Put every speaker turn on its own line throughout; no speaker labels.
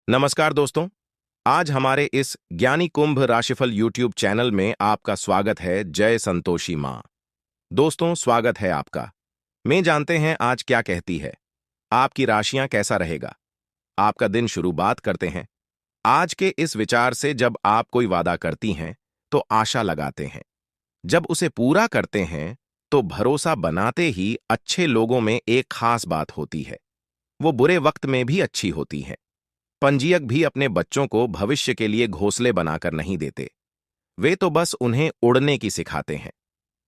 नमस्कार दोस्तों। आज हमारे इस ज्ञानी कुंभ राशिफल यूट्यूब चैनल में आपका स्वागत है। जय संतोषी माँ। दोस्तों, स्वागत है आपका। मैं जानते हैं आज क्या कहती है, आपकी राशियां कैसा रहेगा, आपका दिन शुरुआत करते हैं। आज के इस विचार से, जब आप कोई वादा करती हैं तो आशा लगाते हैं, जब उसे पूरा करते हैं तो भरोसा बनाते ही अच्छे लोगों में एक खास बात होती है, वो बुरे वक्त में भी अच्छी होती है। पंजीयक भी अपने बच्चों को भविष्य के लिए घोंसले बनाकर नहीं देते, वे तो बस उन्हें उड़ने की सिखाते हैं।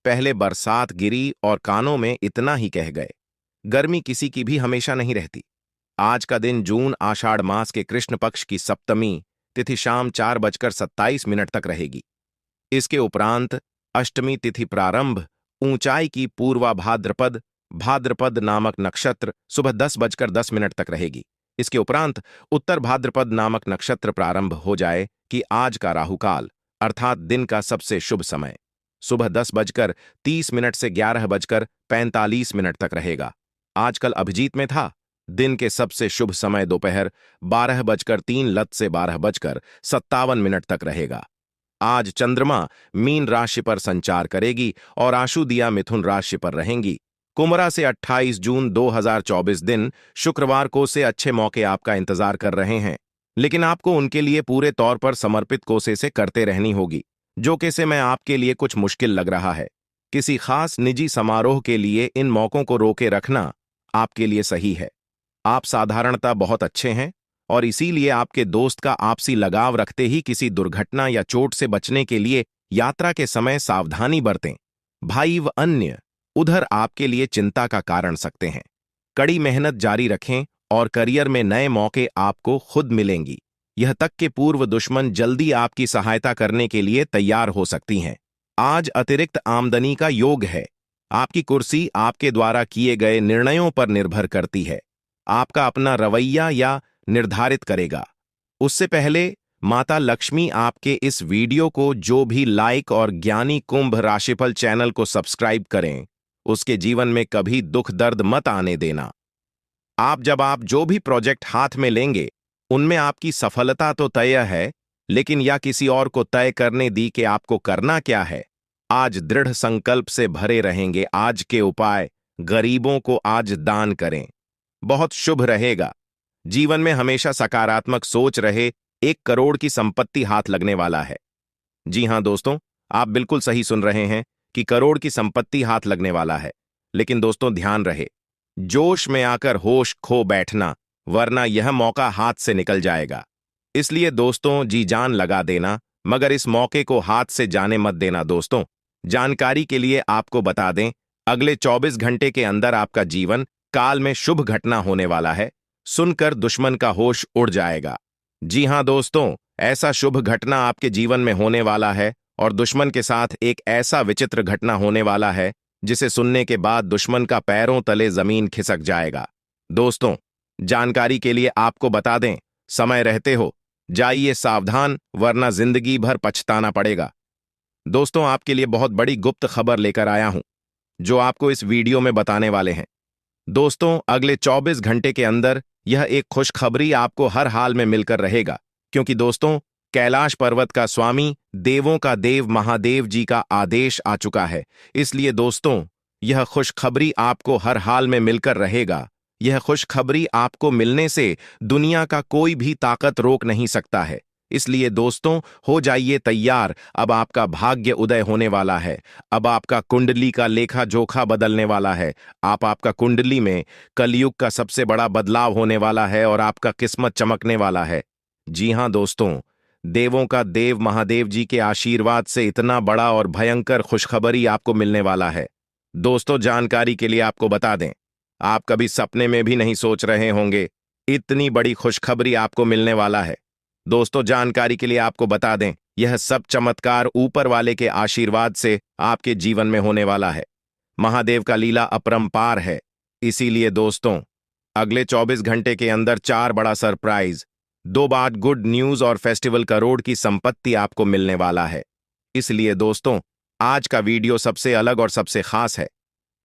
पहले बरसात गिरी और कानों में इतना ही कह गए। गर्मी किसी की भी हमेशा नहीं रहती। आज का दिन जून आषाढ़ मास के कृष्ण पक्ष की सप्तमी तिथि शाम 4:27 तक रहेगी। इसके उपरांत अष्टमी तिथि प्रारंभ ऊंचाई की पूर्वा भाद्रपद भाद्रपद नामक नक्षत्र सुबह 10:10 तक रहेगी। इसके उपरांत उत्तर भाद्रपद नामक नक्षत्र प्रारंभ हो जाए कि आज का राहुकाल अर्थात दिन का सबसे शुभ समय सुबह 10:30 से 11:45 तक रहेगा। आजकल अभिजीत में था। दिन के सबसे शुभ समय दोपहर 12:03 से 12:57 तक रहेगा। आज चंद्रमा मीन राशि पर संचार करेगी और आशुदिया मिथुन राशि पर रहेंगी। कुंभरा से 28 जून 2024 दिन शुक्रवार को से अच्छे मौके आपका इंतजार कर रहे हैं, लेकिन आपको उनके लिए पूरे तौर पर समर्पित कोशिश से करते रहनी होगी। जो कि से मैं आपके लिए कुछ मुश्किल लग रहा है। किसी खास निजी समारोह के लिए इन मौकों को रोके रखना आपके लिए सही है। आप साधारणतः बहुत अच्छे हैं और इसीलिए आपके दोस्त का आपसी लगाव रखते ही किसी दुर्घटना या चोट से बचने के लिए यात्रा के समय सावधानी बरतें। भाई व अन्य उधर आपके लिए चिंता का कारण सकते हैं। कड़ी मेहनत जारी रखें और करियर में नए मौके आपको खुद मिलेंगी। यह तक कि पूर्व दुश्मन जल्दी आपकी सहायता करने के लिए तैयार हो सकती हैं। आज अतिरिक्त आमदनी का योग है। आपकी कुर्सी आपके द्वारा किए गए निर्णयों पर निर्भर करती है। आपका अपना रवैया या निर्धारित करेगा। उससे पहले माता लक्ष्मी आपके इस वीडियो को जो भी लाइक और ज्ञानी कुंभ राशिफल चैनल को सब्सक्राइब करें, उसके जीवन में कभी दुख दर्द मत आने देना। आप जो भी प्रोजेक्ट हाथ में लेंगे, उनमें आपकी सफलता तो तय है, लेकिन या किसी और को तय करने दी कि आपको करना क्या है। आज दृढ़ संकल्प से भरे रहेंगे। आज के उपाय, गरीबों को आज दान करें, बहुत शुभ रहेगा। जीवन में हमेशा सकारात्मक सोच रहे। 1 करोड़ की संपत्ति हाथ लगने वाला है। जी हां दोस्तों, आप बिल्कुल सही सुन रहे हैं कि करोड़ की संपत्ति हाथ लगने वाला है। लेकिन दोस्तों, ध्यान रहे, जोश में आकर होश खो बैठना, वरना यह मौका हाथ से निकल जाएगा। इसलिए दोस्तों, जी जान लगा देना, मगर इस मौके को हाथ से जाने मत देना। दोस्तों, जानकारी के लिए आपको बता दें, अगले 24 घंटे के अंदर आपका जीवन काल में शुभ घटना होने वाला है। सुनकर दुश्मन का होश उड़ जाएगा। जी हां दोस्तों, ऐसा शुभ घटना आपके जीवन में होने वाला है और दुश्मन के साथ एक ऐसा विचित्र घटना होने वाला है जिसे सुनने के बाद दुश्मन का पैरों तले जमीन खिसक जाएगा। दोस्तों, जानकारी के लिए आपको बता दें, समय रहते हो जाइए सावधान, वरना जिंदगी भर पछताना पड़ेगा। दोस्तों, आपके लिए बहुत बड़ी गुप्त खबर लेकर आया हूं, जो आपको इस वीडियो में बताने वाले हैं। दोस्तों, अगले 24 घंटे के अंदर यह एक खुशखबरी आपको हर हाल में मिलकर रहेगा, क्योंकि दोस्तों, कैलाश पर्वत का स्वामी, देवों का देव महादेव जी का आदेश आ चुका है। इसलिए दोस्तों, यह खुशखबरी आपको हर हाल में मिलकर रहेगा। यह खुशखबरी आपको मिलने से दुनिया का कोई भी ताकत रोक नहीं सकता है। इसलिए दोस्तों, हो जाइए तैयार। अब आपका भाग्य उदय होने वाला है। अब आपका कुंडली का लेखा जोखा बदलने वाला है। आपका कुंडली में कलयुग का सबसे बड़ा बदलाव होने वाला है और आपका किस्मत चमकने वाला है। जी हां दोस्तों, देवों का देव महादेव जी के आशीर्वाद से इतना बड़ा और भयंकर खुशखबरी आपको मिलने वाला है। दोस्तों, जानकारी के लिए आपको बता दें, आप कभी सपने में भी नहीं सोच रहे होंगे, इतनी बड़ी खुशखबरी आपको मिलने वाला है। दोस्तों, जानकारी के लिए आपको बता दें, यह सब चमत्कार ऊपर वाले के आशीर्वाद से आपके जीवन में होने वाला है। महादेव का लीला अपरंपार है। इसीलिए दोस्तों, अगले 24 घंटे के अंदर 4 बड़ा सरप्राइज, 2 बार गुड न्यूज और फेस्टिवल करोड़ की संपत्ति आपको मिलने वाला है। इसलिए दोस्तों, आज का वीडियो सबसे अलग और सबसे खास है।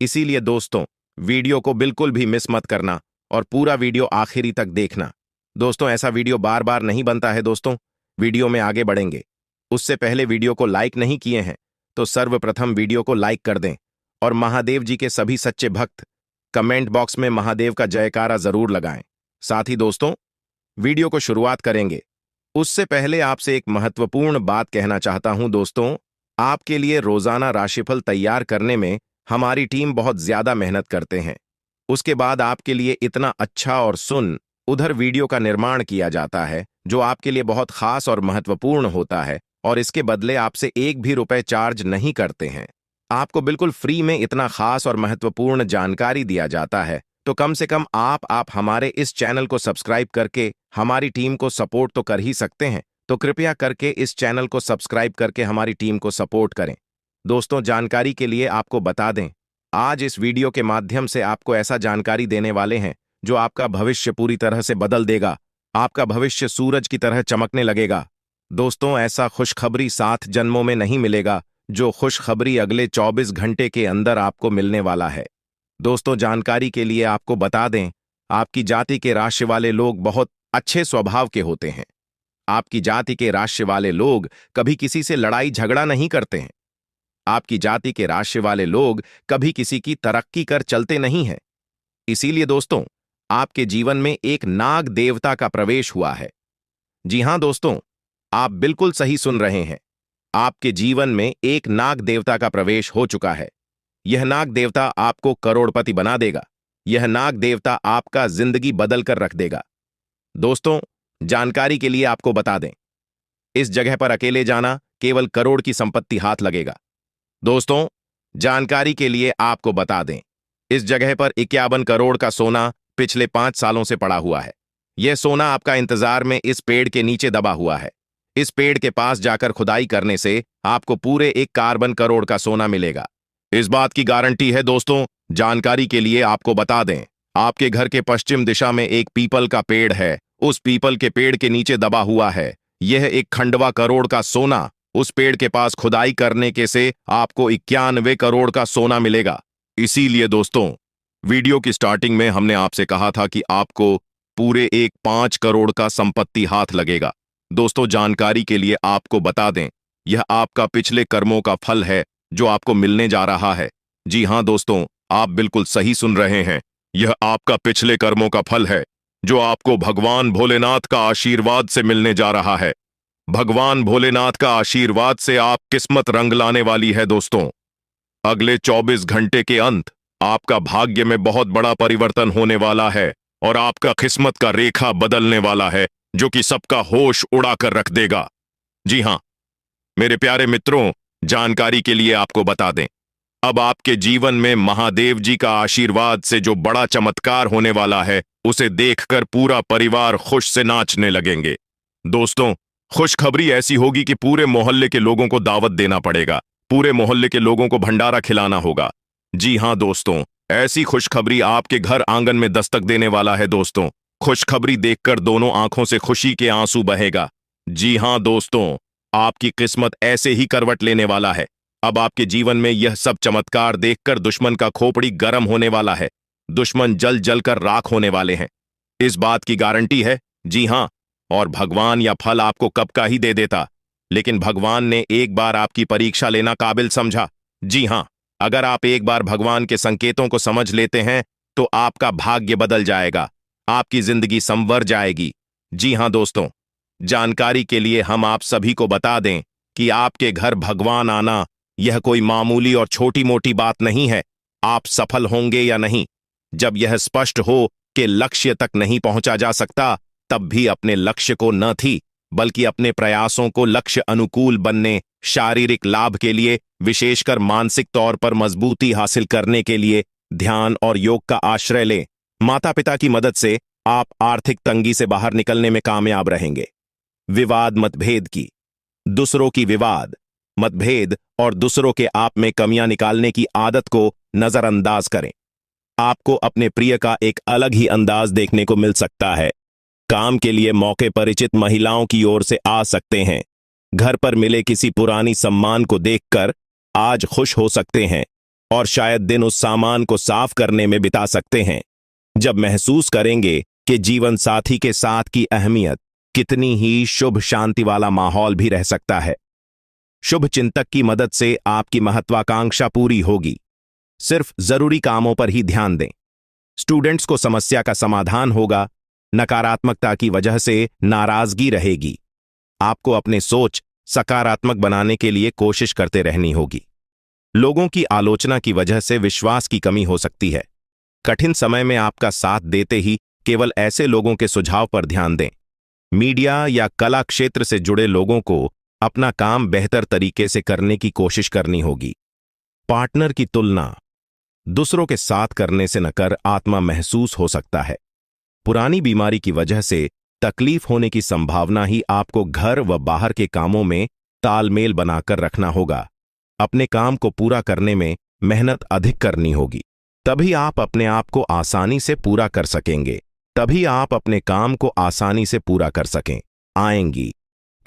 इसीलिए दोस्तों, वीडियो को बिल्कुल भी मिस मत करना और पूरा वीडियो आखिरी तक देखना। दोस्तों ऐसा वीडियो बार बार नहीं बनता है। दोस्तों वीडियो में आगे बढ़ेंगे उससे पहले वीडियो को लाइक नहीं किए हैं तो सर्वप्रथम वीडियो को लाइक कर दें और महादेव जी के सभी सच्चे भक्त कमेंट बॉक्स में महादेव का जयकारा जरूर लगाएं। साथ ही दोस्तों वीडियो को शुरुआत करेंगे उससे पहले आपसे एक महत्वपूर्ण बात कहना चाहता हूं। दोस्तों आपके लिए रोजाना राशिफल तैयार करने में हमारी टीम बहुत ज्यादा मेहनत करते हैं। उसके बाद आपके लिए इतना अच्छा और उधर वीडियो का निर्माण किया जाता है जो आपके लिए बहुत खास और महत्वपूर्ण होता है और इसके बदले आपसे एक भी रुपए चार्ज नहीं करते हैं। आपको बिल्कुल फ्री में इतना खास और महत्वपूर्ण जानकारी दिया जाता है तो कम से कम आप हमारे इस चैनल को सब्सक्राइब करके हमारी टीम को सपोर्ट तो कर ही सकते हैं। तो कृपया करके इस चैनल को सब्सक्राइब करके हमारी टीम को सपोर्ट करें। दोस्तों जानकारी के लिए आपको बता दें, आज इस वीडियो के माध्यम से आपको ऐसा जानकारी देने वाले हैं जो आपका भविष्य पूरी तरह से बदल देगा। आपका भविष्य सूरज की तरह चमकने लगेगा। दोस्तों ऐसा खुशखबरी 7 जन्मों में नहीं मिलेगा जो खुशखबरी अगले 24 घंटे के अंदर आपको मिलने वाला है। दोस्तों जानकारी के लिए आपको बता दें, आपकी जाति के राशि वाले लोग बहुत अच्छे स्वभाव के होते हैं। आपकी जाति के राशि वाले लोग कभी किसी से लड़ाई झगड़ा नहीं करते हैं। आपकी जाति के राशि वाले लोग कभी किसी की तरक्की कर चलते नहीं हैं। इसीलिए दोस्तों आपके जीवन में एक नाग देवता का प्रवेश हुआ है। जी हां दोस्तों, आप बिल्कुल सही सुन रहे हैं। आपके जीवन में एक नाग देवता का प्रवेश हो चुका है। यह नाग देवता आपको करोड़पति बना देगा। यह नाग देवता आपका जिंदगी बदल कर रख देगा। दोस्तों जानकारी के लिए आपको बता दें, इस जगह पर अकेले जाना केवल करोड़ की संपत्ति हाथ लगेगा। दोस्तों जानकारी के लिए आपको बता दें, इस जगह पर 51 करोड़ का सोना पिछले 5 सालों से पड़ा हुआ है। यह सोना आपका इंतजार में इस पेड़ के नीचे दबा हुआ है। इस पेड़ के पास जाकर खुदाई करने से आपको पूरे 1 कार्बन करोड़ का सोना मिलेगा। इस बात की गारंटी है। दोस्तों जानकारी के लिए आपको बता दें, आपके घर के पश्चिम दिशा में एक पीपल का पेड़ है। उस पीपल के पेड़ के नीचे दबा हुआ है यह 1 खंडवा करोड़ का सोना। उस पेड़ के पास खुदाई करने के से आपको 91 करोड़ का सोना मिलेगा। इसीलिए दोस्तों वीडियो की स्टार्टिंग में हमने आपसे कहा था कि आपको पूरे 5 करोड़ का संपत्ति हाथ लगेगा। दोस्तों जानकारी के लिए आपको बता दें, यह आपका पिछले कर्मों का फल है जो आपको मिलने जा रहा है। जी हां दोस्तों, आप बिल्कुल सही सुन रहे हैं। यह आपका पिछले कर्मों का फल है जो आपको भगवान भोलेनाथ का आशीर्वाद से मिलने जा रहा है। भगवान भोलेनाथ का आशीर्वाद से आप किस्मत रंग लाने वाली है। दोस्तों अगले 24 घंटे के अंत आपका भाग्य में बहुत बड़ा परिवर्तन होने वाला है और आपका किस्मत का रेखा बदलने वाला है जो कि सबका होश उड़ा कर रख देगा। जी हां मेरे प्यारे मित्रों, जानकारी के लिए आपको बता दें, अब आपके जीवन में महादेव जी का आशीर्वाद से जो बड़ा चमत्कार होने वाला है उसे देखकर पूरा परिवार खुश से नाचने लगेंगे। दोस्तों खुशखबरी ऐसी होगी कि पूरे मोहल्ले के लोगों को दावत देना पड़ेगा। पूरे मोहल्ले के लोगों को भंडारा खिलाना होगा। जी हां दोस्तों, ऐसी खुशखबरी आपके घर आंगन में दस्तक देने वाला है। दोस्तों खुशखबरी देखकर दोनों आंखों से खुशी के आंसू बहेगा। जी हां दोस्तों, आपकी किस्मत ऐसे ही करवट लेने वाला है। अब आपके जीवन में यह सब चमत्कार देखकर दुश्मन का खोपड़ी गर्म होने वाला है। दुश्मन जल जल कर राख होने वाले हैं। इस बात की गारंटी है। जी हां, और भगवान या फल आपको कब का ही दे देता, लेकिन भगवान ने एक बार आपकी परीक्षा लेना काबिल समझा। जी हां, अगर आप एक बार भगवान के संकेतों को समझ लेते हैं तो आपका भाग्य बदल जाएगा, आपकी जिंदगी संवर जाएगी। जी हां दोस्तों, जानकारी के लिए हम आप सभी को बता दें कि आपके घर भगवान आना यह कोई मामूली और छोटी मोटी बात नहीं है। आप सफल होंगे या नहीं, जब यह स्पष्ट हो कि लक्ष्य तक नहीं पहुंचा जा सकता, तब भी अपने लक्ष्य को न थी बल्कि अपने प्रयासों को लक्ष्य अनुकूल बनने, शारीरिक लाभ के लिए, विशेषकर मानसिक तौर पर मजबूती हासिल करने के लिए ध्यान और योग का आश्रय लें। माता पिता की मदद से आप आर्थिक तंगी से बाहर निकलने में कामयाब रहेंगे। विवाद मतभेद की, दूसरों की विवाद मतभेद और दूसरों के आप में कमियां निकालने की आदत को नजरअंदाज करें। आपको अपने प्रिय का एक अलग ही अंदाज देखने को मिल सकता है। काम के लिए मौके परिचित महिलाओं की ओर से आ सकते हैं। घर पर मिले किसी पुरानी सम्मान को देखकर आज खुश हो सकते हैं और शायद दिन उस सामान को साफ करने में बिता सकते हैं। जब महसूस करेंगे कि जीवन साथी के साथ की अहमियत कितनी ही शुभ शांति वाला माहौल भी रह सकता है। शुभ चिंतक की मदद से आपकी महत्वाकांक्षा पूरी होगी। सिर्फ जरूरी कामों पर ही ध्यान दें। स्टूडेंट्स को समस्या का समाधान होगा। नकारात्मकता की वजह से नाराजगी रहेगी। आपको अपने सोच सकारात्मक बनाने के लिए कोशिश करते रहनी होगी। लोगों की आलोचना की वजह से विश्वास की कमी हो सकती है। कठिन समय में आपका साथ देते ही केवल ऐसे लोगों के सुझाव पर ध्यान दें। मीडिया या कला क्षेत्र से जुड़े लोगों को अपना काम बेहतर तरीके से करने की कोशिश करनी होगी। पार्टनर की तुलना दूसरों के साथ करने से नकर आत्मा महसूस हो सकता है। पुरानी बीमारी की वजह से तकलीफ होने की संभावना ही आपको घर व बाहर के कामों में तालमेल बनाकर रखना होगा। अपने काम को पूरा करने में मेहनत अधिक करनी होगी। तभी आप अपने आप को आसानी से पूरा कर सकेंगे। तभी आप अपने काम को आसानी से पूरा कर सकें आएंगी।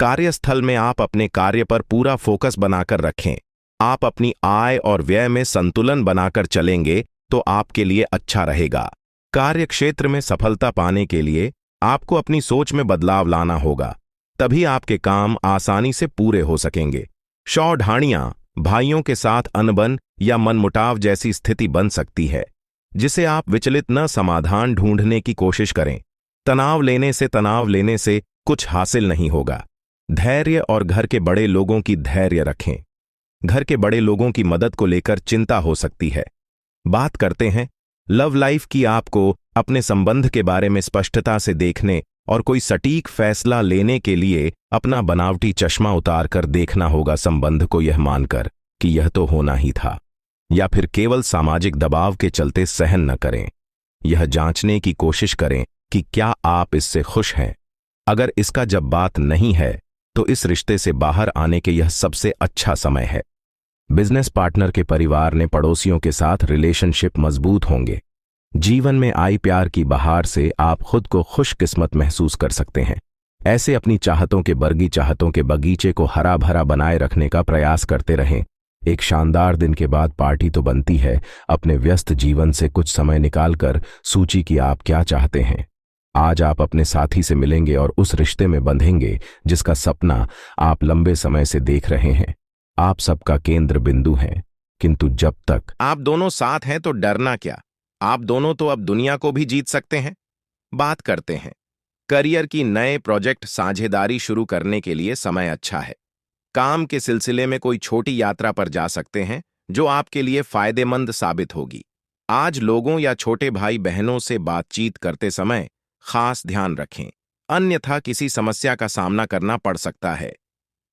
कार्यस्थल में आप अपने कार्य पर पूरा फोकस बनाकर रखें। आप अपनी आय और व्यय में संतुलन बनाकर चलेंगे तो आपके लिए अच्छा रहेगा। कार्य क्षेत्र में सफलता पाने के लिए आपको अपनी सोच में बदलाव लाना होगा। तभी आपके काम आसानी से पूरे हो सकेंगे। शौढ़ानियां भाइयों के साथ अनबन या मनमुटाव जैसी स्थिति बन सकती है, जिसे आप विचलित न समाधान ढूंढने की कोशिश करें। तनाव लेने से कुछ हासिल नहीं होगा। धैर्य और घर के बड़े लोगों की धैर्य रखें। घर के बड़े लोगों की मदद को लेकर चिंता हो सकती है। बात करते हैं लव लाइफ की। आपको अपने संबंध के बारे में स्पष्टता से देखने और कोई सटीक फैसला लेने के लिए अपना बनावटी चश्मा उतारकर देखना होगा। संबंध को यह मानकर कि यह तो होना ही था, या फिर केवल सामाजिक दबाव के चलते सहन न करें। यह जांचने की कोशिश करें कि क्या आप इससे खुश हैं। अगर इसका जब बात नहीं है तो इस रिश्ते से बाहर आने के यह सबसे अच्छा समय है। बिजनेस पार्टनर के परिवार ने पड़ोसियों के साथ रिलेशनशिप मजबूत होंगे। जीवन में आई प्यार की बहार से आप खुद को खुशकिस्मत महसूस कर सकते हैं। ऐसे अपनी चाहतों के बगीचे को हरा भरा बनाए रखने का प्रयास करते रहें। एक शानदार दिन के बाद पार्टी तो बनती है। अपने व्यस्त जीवन से कुछ समय निकालकर सूची कि आप क्या चाहते हैं। आज आप अपने साथी से मिलेंगे और उस रिश्ते में बंधेंगे जिसका सपना आप लंबे समय से देख रहे हैं। आप सबका केंद्र बिंदु हैं, किंतु जब तक आप दोनों साथ हैं तो डरना क्या। आप दोनों तो अब दुनिया को भी जीत सकते हैं। बात करते हैं करियर की। नए प्रोजेक्ट साझेदारी शुरू करने के लिए समय अच्छा है। काम के सिलसिले में कोई छोटी यात्रा पर जा सकते हैं जो आपके लिए फायदेमंद साबित होगी। आज लोगों या छोटे भाई बहनों से बातचीत करते समय खास ध्यान रखें, अन्यथा किसी समस्या का सामना करना पड़ सकता है।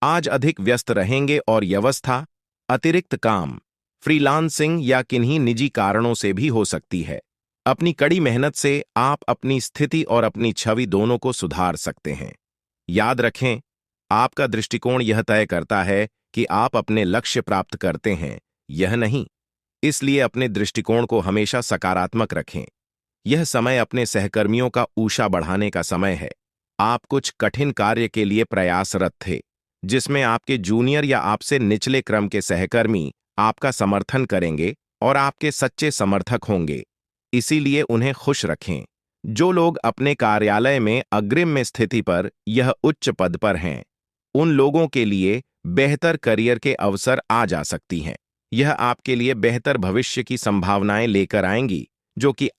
आज अधिक व्यस्त रहेंगे और व्यवस्था, अतिरिक्त काम, फ्रीलांसिंग या किन्हीं निजी कारणों से भी हो सकती है। अपनी कड़ी मेहनत से आप अपनी स्थिति और अपनी छवि दोनों को सुधार सकते हैं। याद रखें, आपका दृष्टिकोण यह तय करता है कि आप अपने लक्ष्य प्राप्त करते हैं, यह नहीं। इसलिए अपने दृष्टिकोण को हमेशा सकारात्मक रखें। यह समय अपने सहकर्मियों का ऊषा बढ़ाने का समय है। आप कुछ कठिन कार्य के लिए प्रयासरत थे, जिसमें आपके जूनियर या आपसे निचले क्रम के सहकर्मी आपका समर्थन करेंगे और आपके सच्चे समर्थक होंगे। इसीलिए उन्हें खुश रखें। जो लोग अपने कार्यालय में अग्रिम में स्थिति पर यह उच्च पद पर हैं, उन लोगों के लिए बेहतर करियर के अवसर आ जा सकती हैं। यह आपके लिए बेहतर भविष्य की संभावनाएं लेकर आएंगी, जो कि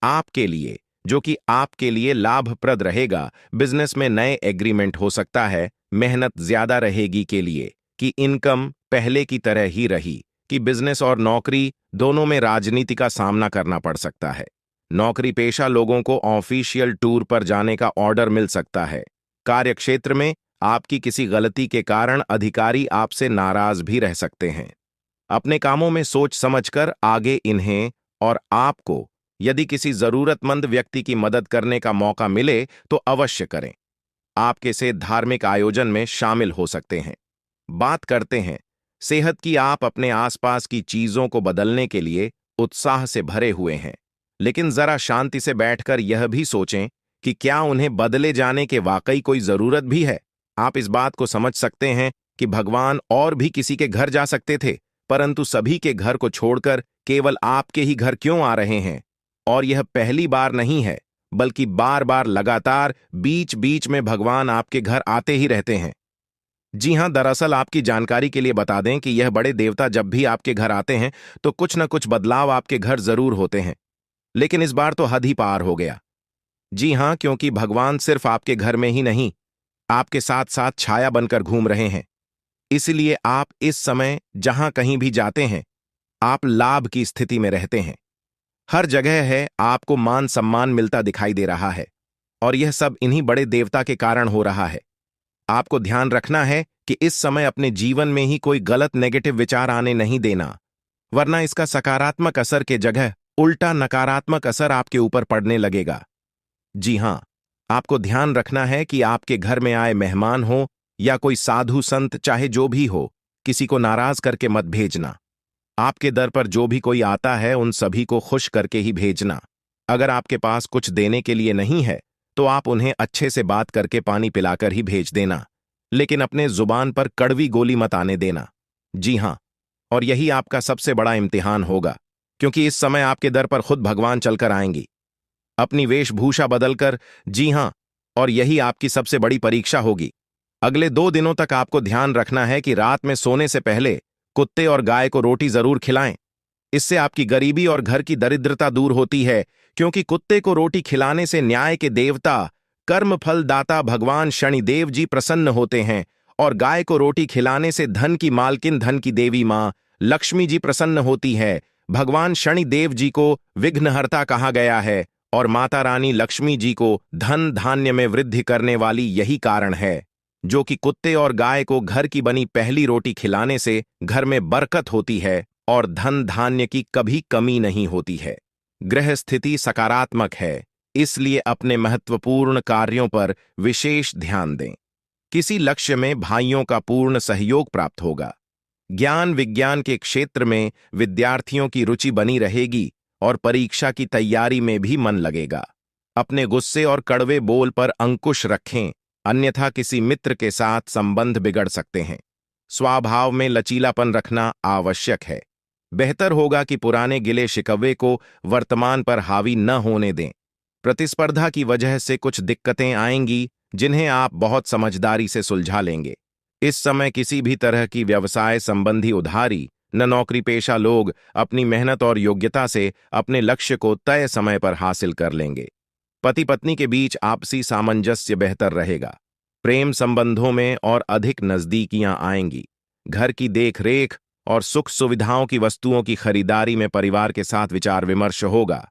आपके लिए लाभप्रद रहेगा। बिजनेस में नए एग्रीमेंट हो सकता है। मेहनत ज्यादा रहेगी के लिए कि इनकम पहले की तरह ही रही। कि बिजनेस और नौकरी दोनों में राजनीति का सामना करना पड़ सकता है। नौकरी पेशा लोगों को ऑफिशियल टूर पर जाने का ऑर्डर मिल सकता है। कार्यक्षेत्र में आपकी किसी गलती के कारण अधिकारी आपसे नाराज भी रह सकते हैं। अपने कामों में सोच समझकर आगे इन्हें और आपको यदि किसी जरूरतमंद व्यक्ति की मदद करने का मौका मिले तो अवश्य करें। आप किसी धार्मिक आयोजन में शामिल हो सकते हैं। बात करते हैं सेहत की। आप अपने आसपास की चीजों को बदलने के लिए उत्साह से भरे हुए हैं, लेकिन जरा शांति से बैठकर यह भी सोचें कि क्या उन्हें बदले जाने के वाकई कोई जरूरत भी है। आप इस बात को समझ सकते हैं कि भगवान और भी किसी के घर जा सकते थे, परंतु सभी के घर को छोड़कर केवल आपके ही घर क्यों आ रहे हैं। और यह पहली बार नहीं है। बल्कि बार बार लगातार बीच बीच में भगवान आपके घर आते ही रहते हैं। जी हां, दरअसल आपकी जानकारी के लिए बता दें कि यह बड़े देवता जब भी आपके घर आते हैं तो कुछ न कुछ बदलाव आपके घर जरूर होते हैं। लेकिन इस बार तो हद ही पार हो गया। जी हां, क्योंकि भगवान सिर्फ आपके घर में ही नहीं, आपके साथ साथ छाया बनकर घूम रहे हैं। इसलिए आप इस समय जहां कहीं भी जाते हैं, आप लाभ की स्थिति में रहते हैं। हर जगह है आपको मान सम्मान मिलता दिखाई दे रहा है, और यह सब इन्हीं बड़े देवता के कारण हो रहा है। आपको ध्यान रखना है कि इस समय अपने जीवन में ही कोई गलत नेगेटिव विचार आने नहीं देना, वरना इसका सकारात्मक असर के जगह उल्टा नकारात्मक असर आपके ऊपर पड़ने लगेगा। जी हां, आपको ध्यान रखना है कि आपके घर में आए मेहमान हो या कोई साधु संत, चाहे जो भी हो, किसी को नाराज करके मत भेजना। आपके दर पर जो भी कोई आता है उन सभी को खुश करके ही भेजना। अगर आपके पास कुछ देने के लिए नहीं है तो आप उन्हें अच्छे से बात करके पानी पिलाकर ही भेज देना, लेकिन अपने जुबान पर कड़वी गोली मत आने देना। जी हां, और यही आपका सबसे बड़ा इम्तिहान होगा, क्योंकि इस समय आपके दर पर खुद भगवान चलकर आएंगी अपनी वेशभूषा बदलकर। जी हां, और यही आपकी सबसे बड़ी परीक्षा होगी। अगले 2 दिनों तक आपको ध्यान रखना है कि रात में सोने से पहले कुत्ते और गाय को रोटी जरूर खिलाएं। इससे आपकी गरीबी और घर की दरिद्रता दूर होती है, क्योंकि कुत्ते को रोटी खिलाने से न्याय के देवता, कर्मफल दाता भगवान शनिदेव जी प्रसन्न होते हैं, और गाय को रोटी खिलाने से धन की मालकिन, धन की देवी मां लक्ष्मी जी प्रसन्न होती है। भगवान शनिदेव जी को विघ्नहर्ता कहा गया है, और माता रानी लक्ष्मी जी को धन धान्य में वृद्धि करने वाली यही कारण है, जो कि कुत्ते और गाय को घर की बनी पहली रोटी खिलाने से घर में बरकत होती है और धन धान्य की कभी कमी नहीं होती है। ग्रह स्थिति सकारात्मक है, इसलिए अपने महत्वपूर्ण कार्यों पर विशेष ध्यान दें। किसी लक्ष्य में भाइयों का पूर्ण सहयोग प्राप्त होगा। ज्ञान विज्ञान के क्षेत्र में विद्यार्थियों की रुचि बनी रहेगी और परीक्षा की तैयारी में भी मन लगेगा। अपने गुस्से और कड़वे बोल पर अंकुश रखें, अन्यथा किसी मित्र के साथ संबंध बिगड़ सकते हैं। स्वभाव में लचीलापन रखना आवश्यक है। बेहतर होगा कि पुराने गिले शिकवे को वर्तमान पर हावी न होने दें। प्रतिस्पर्धा की वजह से कुछ दिक्कतें आएंगी, जिन्हें आप बहुत समझदारी से सुलझा लेंगे। इस समय किसी भी तरह की व्यवसाय संबंधी उधारी न नौकरी पेशा लोग अपनी मेहनत और योग्यता से अपने लक्ष्य को तय समय पर हासिल कर लेंगे। पति पत्नी के बीच आपसी सामंजस्य बेहतर रहेगा। प्रेम संबंधों में और अधिक नजदीकियां आएंगी। घर की देखरेख और सुख सुविधाओं की वस्तुओं की खरीदारी में परिवार के साथ विचार विमर्श होगा।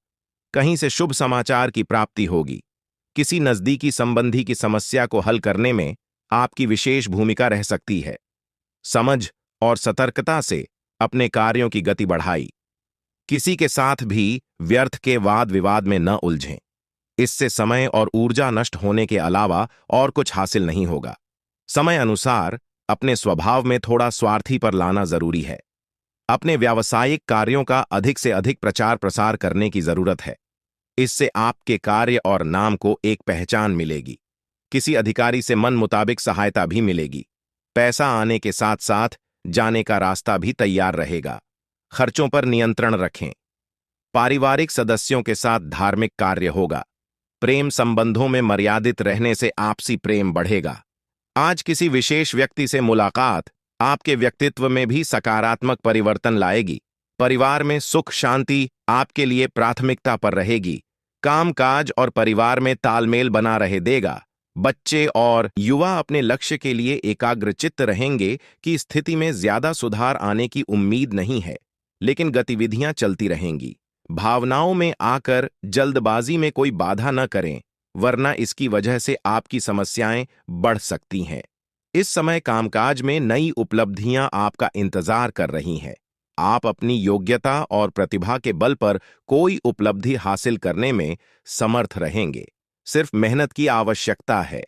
कहीं से शुभ समाचार की प्राप्ति होगी। किसी नजदीकी संबंधी की समस्या को हल करने में आपकी विशेष भूमिका रह सकती है। समझ और सतर्कता से अपने कार्यों की गति बढ़ाई। किसी के साथ भी व्यर्थ के वाद विवाद में न उलझें। इससे समय और ऊर्जा नष्ट होने के अलावा और कुछ हासिल नहीं होगा। समय अनुसार अपने स्वभाव में थोड़ा स्वार्थी पर लाना जरूरी है। अपने व्यावसायिक कार्यों का अधिक से अधिक प्रचार प्रसार करने की जरूरत है। इससे आपके कार्य और नाम को एक पहचान मिलेगी। किसी अधिकारी से मन मुताबिक सहायता भी मिलेगी। पैसा आने के साथ साथ जाने का रास्ता भी तैयार रहेगा। खर्चों पर नियंत्रण रखें। पारिवारिक सदस्यों के साथ धार्मिक कार्य होगा। प्रेम संबंधों में मर्यादित रहने से आपसी प्रेम बढ़ेगा। आज किसी विशेष व्यक्ति से मुलाकात आपके व्यक्तित्व में भी सकारात्मक परिवर्तन लाएगी। परिवार में सुख शांति आपके लिए प्राथमिकता पर रहेगी। कामकाज और परिवार में तालमेल बना रहे देगा। बच्चे और युवा अपने लक्ष्य के लिए एकाग्रचित्त रहेंगे कि स्थिति में ज्यादा सुधार आने की उम्मीद नहीं है, लेकिन गतिविधियां चलती रहेंगी। भावनाओं में आकर जल्दबाजी में कोई बाधा न करें, वरना इसकी वजह से आपकी समस्याएं बढ़ सकती हैं। इस समय कामकाज में नई उपलब्धियां आपका इंतजार कर रही हैं। आप अपनी योग्यता और प्रतिभा के बल पर कोई उपलब्धि हासिल करने में समर्थ रहेंगे। सिर्फ मेहनत की आवश्यकता है।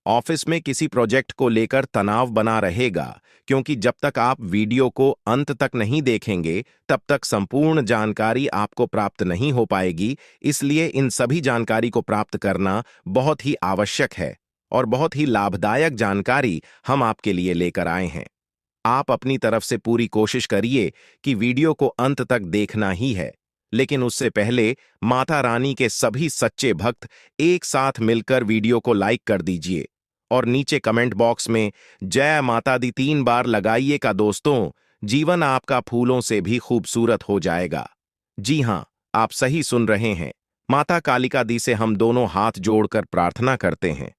ऑफिस में किसी प्रोजेक्ट को लेकर तनाव बना रहेगा, क्योंकि जब तक आप वीडियो को अंत तक नहीं देखेंगे तब तक संपूर्ण जानकारी आपको प्राप्त नहीं हो पाएगी। इसलिए इन सभी जानकारी को प्राप्त करना बहुत ही आवश्यक है और बहुत ही लाभदायक जानकारी हम आपके लिए लेकर आए हैं। आप अपनी तरफ से पूरी कोशिश करिए कि वीडियो को अंत तक देखना ही है। लेकिन उससे पहले माता रानी के सभी सच्चे भक्त एक साथ मिलकर वीडियो को लाइक कर दीजिए और नीचे कमेंट बॉक्स में जय माता दी 3 बार लगाइएगा दोस्तों। जीवन आपका फूलों से भी खूबसूरत हो जाएगा। जी हां, आप सही सुन रहे हैं। माता कालिका दी से हम दोनों हाथ जोड़कर प्रार्थना करते हैं,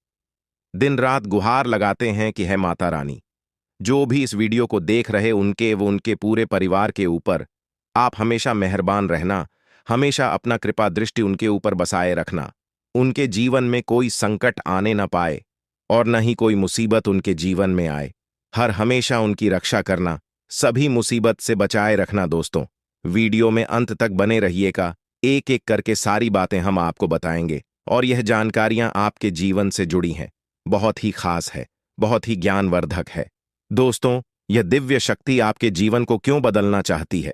दिन रात गुहार लगाते हैं कि है माता रानी, जो भी इस वीडियो को देख रहे उनके व उनके पूरे परिवार के ऊपर आप हमेशा मेहरबान रहना, हमेशा अपना कृपा दृष्टि उनके ऊपर बसाए रखना, उनके जीवन में कोई संकट आने न पाए और न ही कोई मुसीबत उनके जीवन में आए। हर हमेशा उनकी रक्षा करना, सभी मुसीबत से बचाए रखना दोस्तों। वीडियो में अंत तक बने रहिएगा, एक एक करके सारी बातें हम आपको बताएंगे और यह जानकारियां आपके जीवन से जुड़ी हैं, बहुत ही खास है, बहुत ही ज्ञानवर्धक है। दोस्तों, यह दिव्य शक्ति आपके जीवन को क्यों बदलना चाहती है?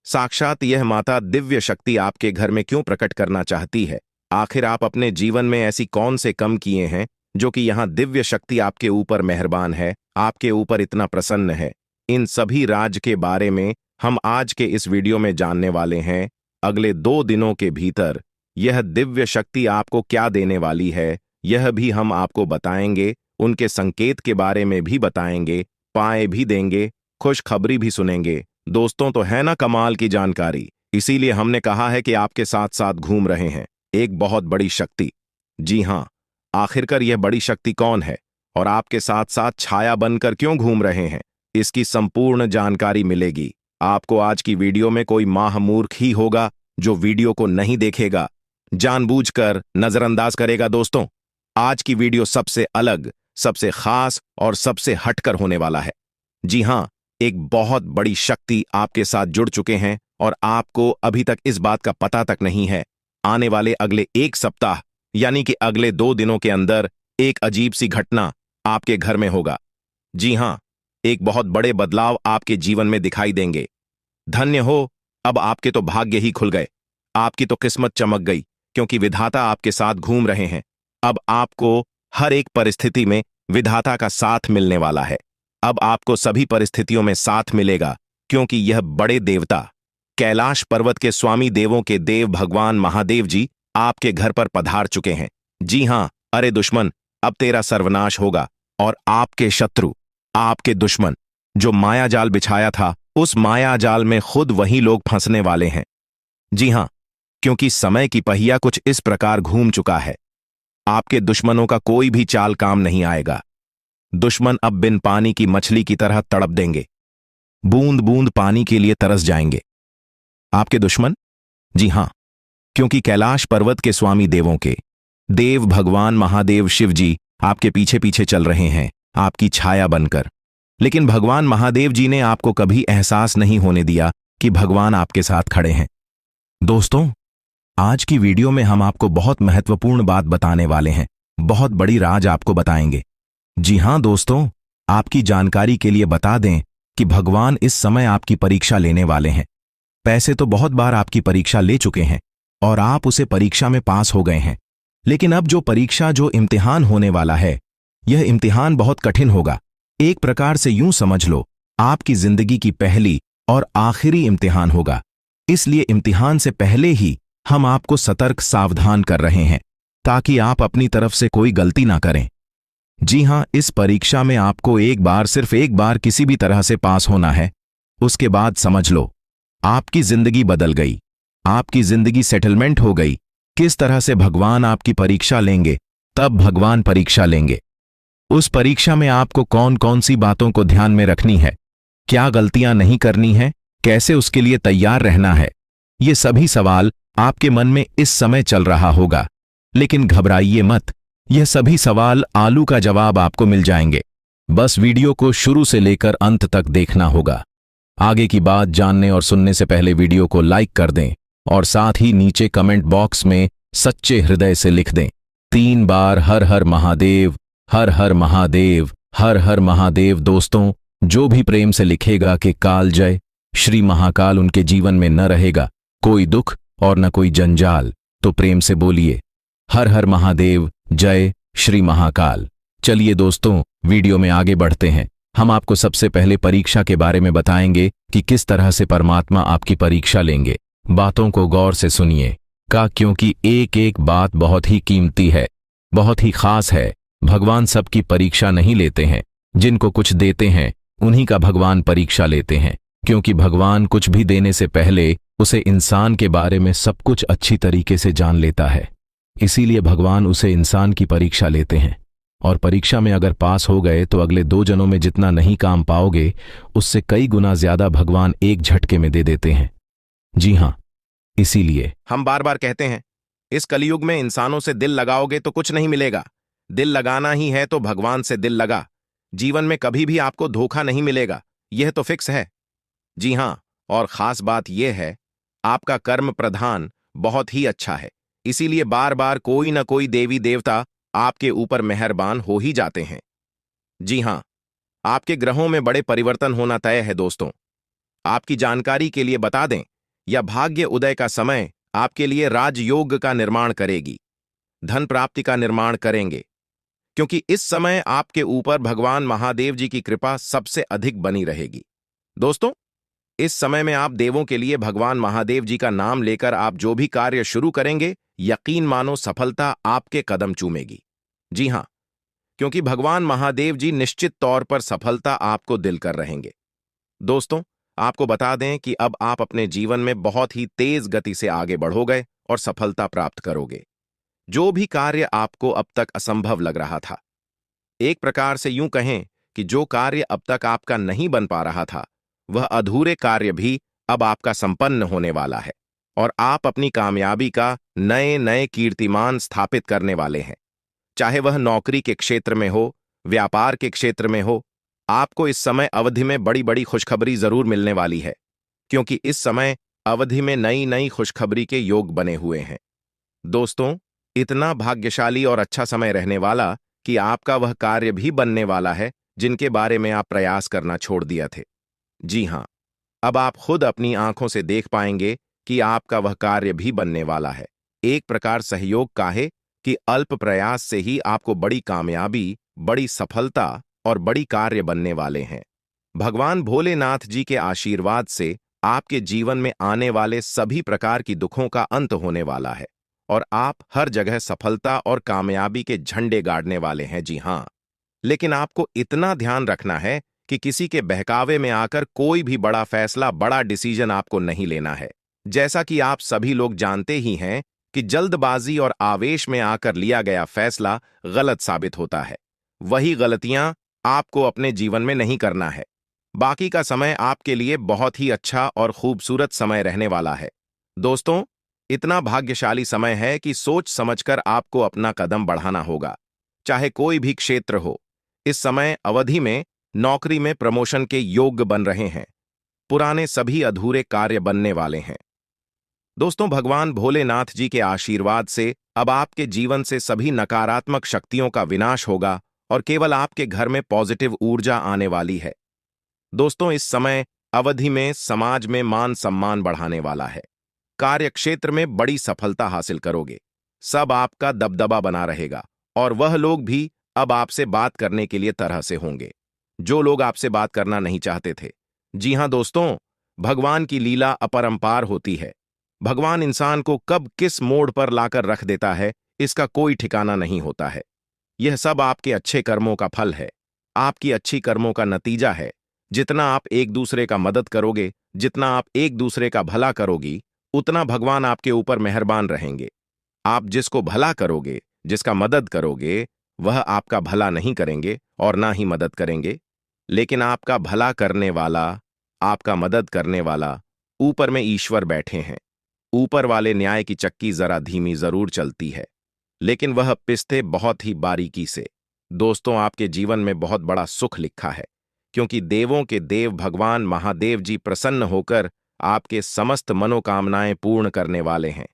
साक्षात यह माता दिव्य शक्ति आपके घर में क्यों प्रकट करना चाहती है? आखिर आप अपने जीवन में ऐसी कौन से कम किए हैं जो कि यहाँ दिव्य शक्ति आपके ऊपर मेहरबान है, आपके ऊपर इतना प्रसन्न है? इन सभी राज के बारे में हम आज के इस वीडियो में जानने वाले हैं। अगले 2 दिनों के भीतर यह दिव्य शक्ति आपको क्या देने वाली है, यह भी हम आपको बताएंगे, उनके संकेत के बारे में भी बताएंगे, पाए भी देंगे, खुशखबरी भी सुनेंगे। दोस्तों, तो है ना कमाल की जानकारी? इसीलिए हमने कहा है कि आपके साथ साथ घूम रहे हैं एक बहुत बड़ी शक्ति। जी हां, आखिरकार यह बड़ी शक्ति कौन है और आपके साथ साथ छाया बनकर क्यों घूम रहे हैं, इसकी संपूर्ण जानकारी मिलेगी आपको। आज की वीडियो में कोई महामूर्ख ही होगा जो वीडियो को नहीं देखेगा, जानबूझकर नजरअंदाज करेगा। दोस्तों, आज की वीडियो सबसे अलग, सबसे खास और सबसे हटकर होने वाला है। जी हां, एक बहुत बड़ी शक्ति आपके साथ जुड़ चुके हैं और आपको अभी तक इस बात का पता तक नहीं है। आने वाले अगले 1 सप्ताह यानी कि अगले 2 दिनों के अंदर एक अजीब सी घटना आपके घर में होगा। जी हां, एक बहुत बड़े बदलाव आपके जीवन में दिखाई देंगे। धन्य हो, अब आपके तो भाग्य ही खुल गए, आपकी तो किस्मत चमक गई, क्योंकि विधाता आपके साथ घूम रहे हैं। अब आपको हर एक परिस्थिति में विधाता का साथ मिलने वाला है। अब आपको सभी परिस्थितियों में साथ मिलेगा, क्योंकि यह बड़े देवता कैलाश पर्वत के स्वामी देवों के देव भगवान महादेव जी आपके घर पर पधार चुके हैं। जी हां, अरे दुश्मन, अब तेरा सर्वनाश होगा और आपके शत्रु, आपके दुश्मन जो मायाजाल बिछाया था, उस मायाजाल में खुद वही लोग फंसने वाले हैं। जी हां, क्योंकि समय की पहिया कुछ इस प्रकार घूम चुका है, आपके दुश्मनों का कोई भी चाल काम नहीं आएगा। दुश्मन अब बिन पानी की मछली की तरह तड़प देंगे, बूंद बूंद पानी के लिए तरस जाएंगे आपके दुश्मन। जी हां, क्योंकि कैलाश पर्वत के स्वामी देवों के देव भगवान महादेव शिव जी आपके पीछे पीछे चल रहे हैं, आपकी छाया बनकर। लेकिन भगवान महादेव जी ने आपको कभी एहसास नहीं होने दिया कि भगवान आपके साथ खड़े हैं। दोस्तों, आज की वीडियो में हम आपको बहुत महत्वपूर्ण बात बताने वाले हैं, बहुत बड़ी राज आपको बताएंगे। जी हां दोस्तों, आपकी जानकारी के लिए बता दें कि भगवान इस समय आपकी परीक्षा लेने वाले हैं। पैसे तो बहुत बार आपकी परीक्षा ले चुके हैं और आप उसे परीक्षा में पास हो गए हैं, लेकिन अब जो इम्तिहान होने वाला है, यह इम्तिहान बहुत कठिन होगा। एक प्रकार से यूं समझ लो, आपकी जिंदगी की पहली और आखिरी इम्तिहान होगा। इसलिए इम्तिहान से पहले ही हम आपको सतर्क सावधान कर रहे हैं, ताकि आप अपनी तरफ से कोई गलती ना करें। जी हां, इस परीक्षा में आपको सिर्फ एक बार किसी भी तरह से पास होना है। उसके बाद समझ लो, आपकी जिंदगी बदल गई, आपकी जिंदगी सेटलमेंट हो गई। किस तरह से भगवान आपकी परीक्षा लेंगे, तब भगवान परीक्षा लेंगे। उस परीक्षा में आपको कौन कौन सी बातों को ध्यान में रखनी है, क्या गलतियां नहीं करनी है, कैसे उसके लिए तैयार रहना है, ये सभी सवाल आपके मन में इस समय चल रहा होगा। लेकिन घबराइए मत, यह सभी सवाल आलू का जवाब आपको मिल जाएंगे। बस वीडियो को शुरू से लेकर अंत तक देखना होगा। आगे की बात जानने और सुनने से पहले वीडियो को लाइक कर दें और साथ ही नीचे कमेंट बॉक्स में सच्चे हृदय से लिख दें 3 बार हर हर महादेव, हर हर महादेव, हर हर महादेव। दोस्तों, जो भी प्रेम से लिखेगा कि काल जय श्री महाकाल उनके जीवन में न रहेगा कोई दुख और न कोई जंजाल, तो प्रेम से बोलिए हर हर महादेव, जय श्री महाकाल। चलिए दोस्तों, वीडियो में आगे बढ़ते हैं। हम आपको सबसे पहले परीक्षा के बारे में बताएंगे कि किस तरह से परमात्मा आपकी परीक्षा लेंगे। बातों को गौर से सुनिए क्योंकि एक एक बात बहुत ही कीमती है, बहुत ही खास है। भगवान सबकी परीक्षा नहीं लेते हैं, जिनको कुछ देते हैं उन्हीं का भगवान परीक्षा लेते हैं, क्योंकि भगवान कुछ भी देने से पहले उसे इंसान के बारे में सब कुछ अच्छी तरीके से जान लेता है। इसीलिए भगवान उसे इंसान की परीक्षा लेते हैं, और परीक्षा में अगर पास हो गए तो अगले 2 जन्मों में जितना नहीं काम पाओगे उससे कई गुना ज्यादा भगवान एक झटके में दे देते हैं। जी हां, इसीलिए हम बार बार कहते हैं, इस कलयुग में इंसानों से दिल लगाओगे तो कुछ नहीं मिलेगा। दिल लगाना ही है तो भगवान से दिल लगा। जीवन में कभी भी आपको धोखा नहीं मिलेगा, यह तो फिक्स है। जी हां, और खास बात यह है, आपका कर्म प्रधान बहुत ही अच्छा है, इसीलिए बार बार कोई ना कोई देवी देवता आपके ऊपर मेहरबान हो ही जाते हैं। जी हां, आपके ग्रहों में बड़े परिवर्तन होना तय है दोस्तों। आपकी जानकारी के लिए बता दें, यह भाग्य उदय का समय आपके लिए राजयोग का निर्माण करेगी, धन प्राप्ति का निर्माण करेंगे, क्योंकि इस समय आपके ऊपर भगवान महादेव जी की कृपा सबसे अधिक बनी रहेगी। दोस्तों, इस समय में आप देवों के लिए भगवान महादेव जी का नाम लेकर आप जो भी कार्य शुरू करेंगे, यकीन मानो सफलता आपके कदम चूमेगी। जी हां, क्योंकि भगवान महादेव जी निश्चित तौर पर सफलता आपको दिल कर रहेंगे। दोस्तों, आपको बता दें कि अब आप अपने जीवन में बहुत ही तेज गति से आगे बढ़ोगे और सफलता प्राप्त करोगे। जो भी कार्य आपको अब तक असंभव लग रहा था, एक प्रकार से यूं कहें कि जो कार्य अब तक आपका नहीं बन पा रहा था, वह अधूरे कार्य भी अब आपका संपन्न होने वाला है, और आप अपनी कामयाबी का नए नए कीर्तिमान स्थापित करने वाले हैं। चाहे वह नौकरी के क्षेत्र में हो, व्यापार के क्षेत्र में हो, आपको इस समय अवधि में बड़ी बड़ी खुशखबरी जरूर मिलने वाली है, क्योंकि इस समय अवधि में नई नई खुशखबरी के योग बने हुए हैं। दोस्तों, इतना भाग्यशाली और अच्छा समय रहने वाला कि आपका वह कार्य भी बनने वाला है जिनके बारे में आप प्रयास करना छोड़ दिया थे। जी हां, अब आप खुद अपनी आंखों से देख पाएंगे कि आपका वह कार्य भी बनने वाला है। एक प्रकार सहयोग का है कि अल्प प्रयास से ही आपको बड़ी कामयाबी, बड़ी सफलता और बड़ी कार्य बनने वाले हैं। भगवान भोलेनाथ जी के आशीर्वाद से आपके जीवन में आने वाले सभी प्रकार की दुखों का अंत होने वाला है, और आप हर जगह सफलता और कामयाबी के झंडे गाड़ने वाले हैं। जी हां, लेकिन आपको इतना ध्यान रखना है कि किसी के बहकावे में आकर कोई भी बड़ा फैसला, बड़ा डिसीजन आपको नहीं लेना है। जैसा कि आप सभी लोग जानते ही हैं कि जल्दबाजी और आवेश में आकर लिया गया फैसला गलत साबित होता है। वही गलतियां आपको अपने जीवन में नहीं करना है। बाकी का समय आपके लिए बहुत ही अच्छा और खूबसूरत समय रहने वाला है। दोस्तों, इतना भाग्यशाली समय है कि सोच समझकर आपको अपना कदम बढ़ाना होगा, चाहे कोई भी क्षेत्र हो। इस समय अवधि में नौकरी में प्रमोशन के योग बन रहे हैं, पुराने सभी अधूरे कार्य बनने वाले हैं। दोस्तों, भगवान भोलेनाथ जी के आशीर्वाद से अब आपके जीवन से सभी नकारात्मक शक्तियों का विनाश होगा और केवल आपके घर में पॉजिटिव ऊर्जा आने वाली है। दोस्तों, इस समय अवधि में समाज में मान सम्मान बढ़ाने वाला है। कार्य क्षेत्र में बड़ी सफलता हासिल करोगे। सब आपका दबदबा बना रहेगा, और वह लोग भी अब आपसे बात करने के लिए तरह से होंगे जो लोग आपसे बात करना नहीं चाहते थे। जी हां दोस्तों, भगवान की लीला अपरंपार होती है। भगवान इंसान को कब किस मोड़ पर लाकर रख देता है, इसका कोई ठिकाना नहीं होता है। यह सब आपके अच्छे कर्मों का फल है, आपकी अच्छी कर्मों का नतीजा है। जितना आप एक दूसरे का मदद करोगे, जितना आप एक दूसरे का भला करोगी, उतना भगवान आपके ऊपर मेहरबान रहेंगे। आप जिसको भला करोगे, जिसका मदद करोगे, वह आपका भला नहीं करेंगे और ना ही मदद करेंगे। लेकिन आपका भला करने वाला, आपका मदद करने वाला, ऊपर में ईश्वर बैठे हैं। ऊपर वाले न्याय की चक्की जरा धीमी जरूर चलती है, लेकिन वह पिसते बहुत ही बारीकी से। दोस्तों, आपके जीवन में बहुत बड़ा सुख लिखा है, क्योंकि देवों के देव भगवान महादेव जी प्रसन्न होकर आपके समस्त मनोकामनाएं पूर्ण करने वाले हैं।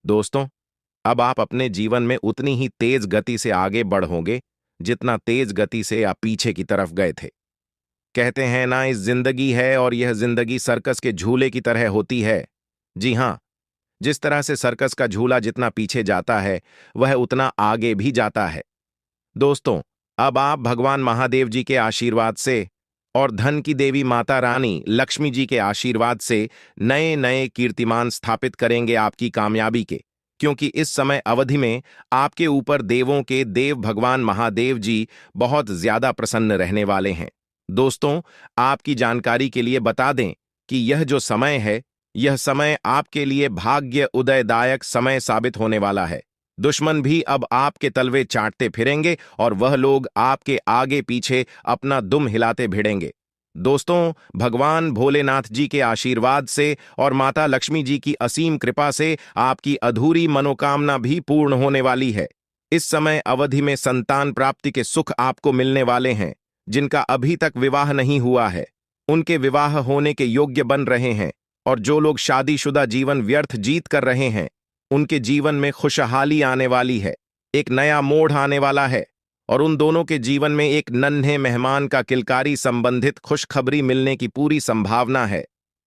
दोस्तों, अब आप अपने जीवन में उतनी ही तेज गति से आगे बढ़ोगे जितना तेज गति से आप पीछे की तरफ गए थे। कहते हैं ना, इस जिंदगी है और यह जिंदगी सर्कस के झूले की तरह होती है। जी हां, जिस तरह से सर्कस का झूला जितना पीछे जाता है, वह उतना आगे भी जाता है। दोस्तों, अब आप भगवान महादेव जी के आशीर्वाद से और धन की देवी माता रानी लक्ष्मी जी के आशीर्वाद से नए नए कीर्तिमान स्थापित करेंगे आपकी कामयाबी के, क्योंकि इस समय अवधि में आपके ऊपर देवों के देव भगवान महादेव जी बहुत ज्यादा प्रसन्न रहने वाले हैं। दोस्तों, आपकी जानकारी के लिए बता दें कि यह जो समय है, यह समय आपके लिए भाग्य उदयदायक समय साबित होने वाला है। दुश्मन भी अब आपके तलवे चाटते फिरेंगे और वह लोग आपके आगे पीछे अपना दुम हिलाते भिड़ेंगे। दोस्तों, भगवान भोलेनाथ जी के आशीर्वाद से और माता लक्ष्मी जी की असीम कृपा से आपकी अधूरी मनोकामना भी पूर्ण होने वाली है। इस समय अवधि में संतान प्राप्ति के सुख आपको मिलने वाले हैं। जिनका अभी तक विवाह नहीं हुआ है, उनके विवाह होने के योग्य बन रहे हैं, और जो लोग शादीशुदा जीवन व्यर्थ जीत कर रहे हैं, उनके जीवन में खुशहाली आने वाली है। एक नया मोड़ आने वाला है और उन दोनों के जीवन में एक नन्हे मेहमान का किलकारी संबंधित खुशखबरी मिलने की पूरी संभावना है,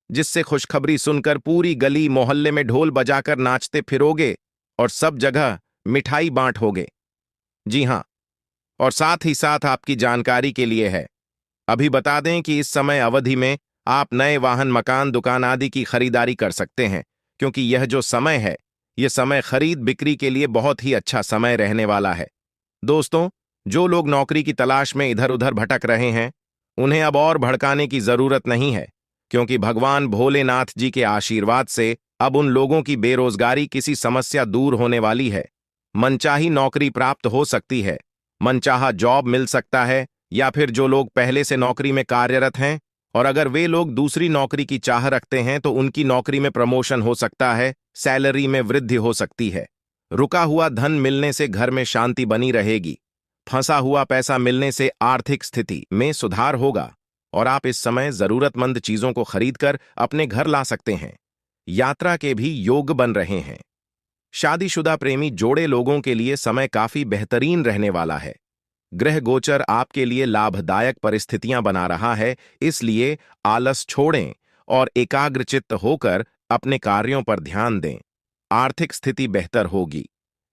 जिससे खुशखबरी सुनकर पूरी गली मोहल्ले में ढोल बजाकर नाचते फिरोगे और सब जगह मिठाई बांटोगे। जी हां, और साथ ही साथ आपकी जानकारी के लिए है, अभी बता दें कि इस समय अवधि में आप नए वाहन, मकान, दुकान आदि की खरीदारी कर सकते हैं, क्योंकि यह जो समय है, यह समय खरीद बिक्री के लिए बहुत ही अच्छा समय रहने वाला है। दोस्तों, जो लोग नौकरी की तलाश में इधर उधर भटक रहे हैं, उन्हें अब और भड़काने की जरूरत नहीं है, क्योंकि भगवान भोलेनाथ जी के आशीर्वाद से अब उन लोगों की बेरोजगारी किसी समस्या दूर होने वाली है। मनचाही नौकरी प्राप्त हो सकती है, मनचाहा जॉब मिल सकता है, या फिर जो लोग पहले से नौकरी में कार्यरत हैं और अगर वे लोग दूसरी नौकरी की चाह रखते हैं तो उनकी नौकरी में प्रमोशन हो सकता है, सैलरी में वृद्धि हो सकती है। रुका हुआ धन मिलने से घर में शांति बनी रहेगी। फंसा हुआ पैसा मिलने से आर्थिक स्थिति में सुधार होगा और आप इस समय जरूरतमंद चीजों को खरीदकर अपने घर ला सकते हैं। यात्रा के भी योग बन रहे हैं। शादीशुदा प्रेमी जोड़े लोगों के लिए समय काफी बेहतरीन रहने वाला है। ग्रह गोचर आपके लिए लाभदायक परिस्थितियां बना रहा है, इसलिए आलस छोड़ें और एकाग्रचित्त होकर अपने कार्यों पर ध्यान दें। आर्थिक स्थिति बेहतर होगी।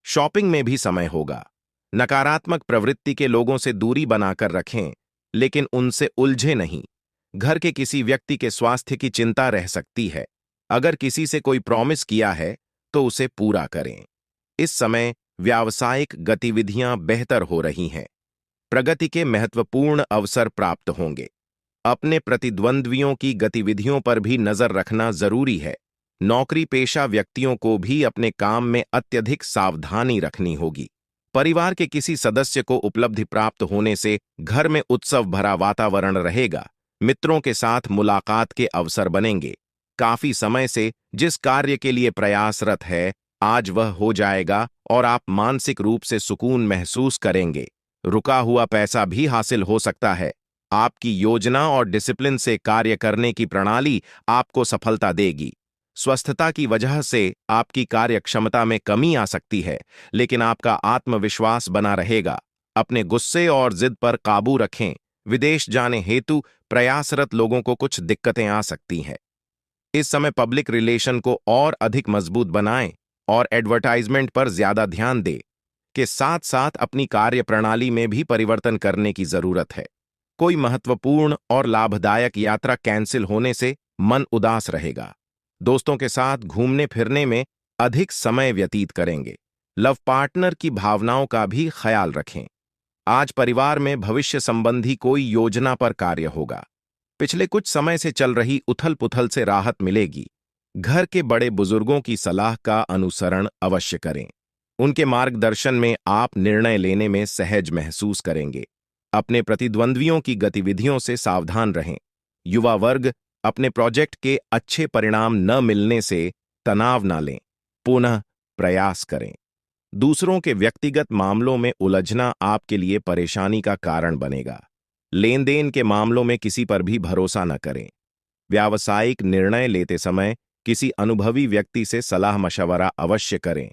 शॉपिंग में भी समय होगा। नकारात्मक प्रवृत्ति के लोगों से दूरी बनाकर रखें, लेकिन उनसे उलझे नहीं। घर के किसी व्यक्ति के स्वास्थ्य की चिंता रह सकती है। अगर किसी से कोई प्रॉमिस किया है तो उसे पूरा करें। इस समय व्यावसायिक गतिविधियां बेहतर हो रही हैं। प्रगति के महत्वपूर्ण अवसर प्राप्त होंगे। अपने प्रतिद्वंद्वियों की गतिविधियों पर भी नजर रखना जरूरी है। नौकरी पेशा व्यक्तियों को भी अपने काम में अत्यधिक सावधानी रखनी होगी। परिवार के किसी सदस्य को उपलब्धि प्राप्त होने से घर में उत्सव भरा वातावरण रहेगा। मित्रों के साथ मुलाकात के अवसर बनेंगे। काफी समय से जिस कार्य के लिए प्रयासरत है, आज वह हो जाएगा और आप मानसिक रूप से सुकून महसूस करेंगे। रुका हुआ पैसा भी हासिल हो सकता है। आपकी योजना और डिसिप्लिन से कार्य करने की प्रणाली आपको सफलता देगी। स्वस्थता की वजह से आपकी कार्यक्षमता में कमी आ सकती है, लेकिन आपका आत्मविश्वास बना रहेगा। अपने गुस्से और जिद पर काबू रखें। विदेश जाने हेतु प्रयासरत लोगों को कुछ दिक्कतें आ सकती हैं। इस समय पब्लिक रिलेशन को और अधिक मजबूत बनाएं और एडवर्टाइजमेंट पर ज्यादा ध्यान दें। के साथ साथ अपनी कार्य प्रणाली में भी परिवर्तन करने की जरूरत है। कोई महत्वपूर्ण और लाभदायक यात्रा कैंसिल होने से मन उदास रहेगा। दोस्तों के साथ घूमने फिरने में अधिक समय व्यतीत करेंगे। लव पार्टनर की भावनाओं का भी ख्याल रखें। आज परिवार में भविष्य संबंधी कोई योजना पर कार्य होगा। पिछले कुछ समय से चल रही उथल पुथल से राहत मिलेगी। घर के बड़े बुजुर्गों की सलाह का अनुसरण अवश्य करें। उनके मार्गदर्शन में आप निर्णय लेने में सहज महसूस करेंगे। अपने प्रतिद्वंद्वियों की गतिविधियों से सावधान रहें। युवा वर्ग अपने प्रोजेक्ट के अच्छे परिणाम न मिलने से तनाव न लें, पुनः प्रयास करें। दूसरों के व्यक्तिगत मामलों में उलझना आपके लिए परेशानी का कारण बनेगा। लेन देन के मामलों में किसी पर भी भरोसा न करें। व्यावसायिक निर्णय लेते समय किसी अनुभवी व्यक्ति से सलाह मशवरा अवश्य करें,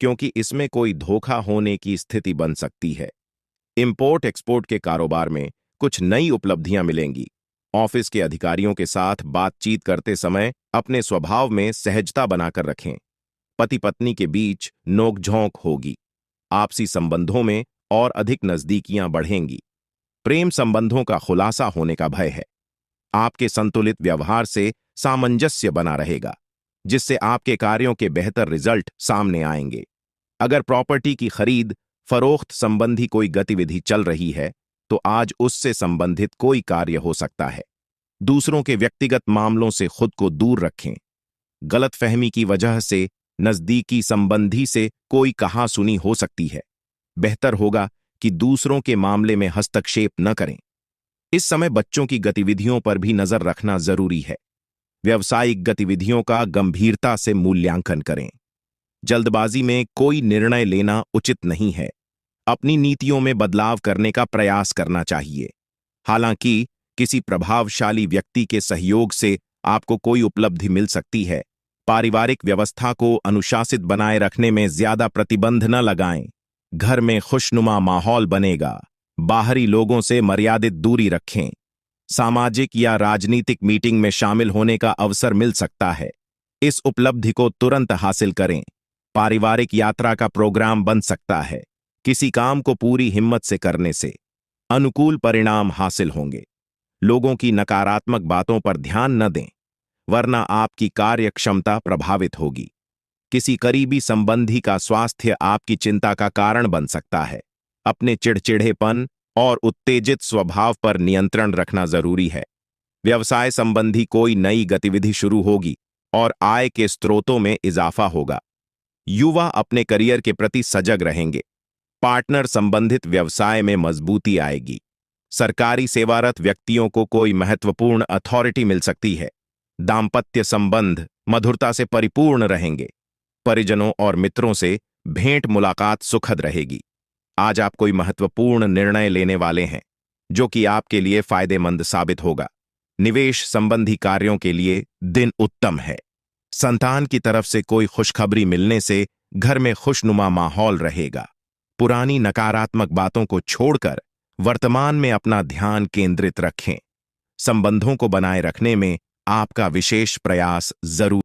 क्योंकि इसमें कोई धोखा होने की स्थिति बन सकती है। इंपोर्ट एक्सपोर्ट के कारोबार में कुछ नई उपलब्धियां मिलेंगी। ऑफिस के अधिकारियों के साथ बातचीत करते समय अपने स्वभाव में सहजता बनाकर रखें। पति पत्नी के बीच नोकझोंक होगी। आपसी संबंधों में और अधिक नजदीकियां बढ़ेंगी। प्रेम संबंधों का खुलासा होने का भय है। आपके संतुलित व्यवहार से सामंजस्य बना रहेगा, जिससे आपके कार्यों के बेहतर रिजल्ट सामने आएंगे। अगर प्रॉपर्टी की खरीद फरोख्त संबंधी कोई गतिविधि चल रही है, तो आज उससे संबंधित कोई कार्य हो सकता है। दूसरों के व्यक्तिगत मामलों से खुद को दूर रखें। गलतफहमी की वजह से नजदीकी संबंधी से कोई कहासुनी हो सकती है। बेहतर होगा कि दूसरों के मामले में हस्तक्षेप न करें। इस समय बच्चों की गतिविधियों पर भी नजर रखना जरूरी है। व्यावसायिक गतिविधियों का गंभीरता से मूल्यांकन करें। जल्दबाजी में कोई निर्णय लेना उचित नहीं है। अपनी नीतियों में बदलाव करने का प्रयास करना चाहिए। हालांकि किसी प्रभावशाली व्यक्ति के सहयोग से आपको कोई उपलब्धि मिल सकती है। पारिवारिक व्यवस्था को अनुशासित बनाए रखने में ज्यादा प्रतिबंध न लगाएं। घर में खुशनुमा माहौल बनेगा। बाहरी लोगों से मर्यादित दूरी रखें। सामाजिक या राजनीतिक मीटिंग में शामिल होने का अवसर मिल सकता है। इस उपलब्धि को तुरंत हासिल करें। पारिवारिक यात्रा का प्रोग्राम बन सकता है। किसी काम को पूरी हिम्मत से करने से अनुकूल परिणाम हासिल होंगे। लोगों की नकारात्मक बातों पर ध्यान न दें, वरना आपकी कार्य क्षमता प्रभावित होगी। किसी करीबी संबंधी का स्वास्थ्य आपकी चिंता का कारण बन सकता है। अपने चिड़चिड़ेपन और उत्तेजित स्वभाव पर नियंत्रण रखना जरूरी है। व्यवसाय संबंधी कोई नई गतिविधि शुरू होगी और आय के स्रोतों में इजाफा होगा। युवा अपने करियर के प्रति सजग रहेंगे। पार्टनर संबंधित व्यवसाय में मजबूती आएगी। सरकारी सेवारत व्यक्तियों को कोई महत्वपूर्ण अथॉरिटी मिल सकती है। दाम्पत्य संबंध मधुरता से परिपूर्ण रहेंगे। परिजनों और मित्रों से भेंट मुलाकात सुखद रहेगी। आज आप कोई महत्वपूर्ण निर्णय लेने वाले हैं, जो कि आपके लिए फायदेमंद साबित होगा। निवेश संबंधी कार्यों के लिए दिन उत्तम है। संतान की तरफ से कोई खुशखबरी मिलने से घर में खुशनुमा माहौल रहेगा। पुरानी नकारात्मक बातों को छोड़कर वर्तमान में अपना ध्यान केंद्रित रखें। संबंधों को बनाए रखने में आपका विशेष प्रयास जरूर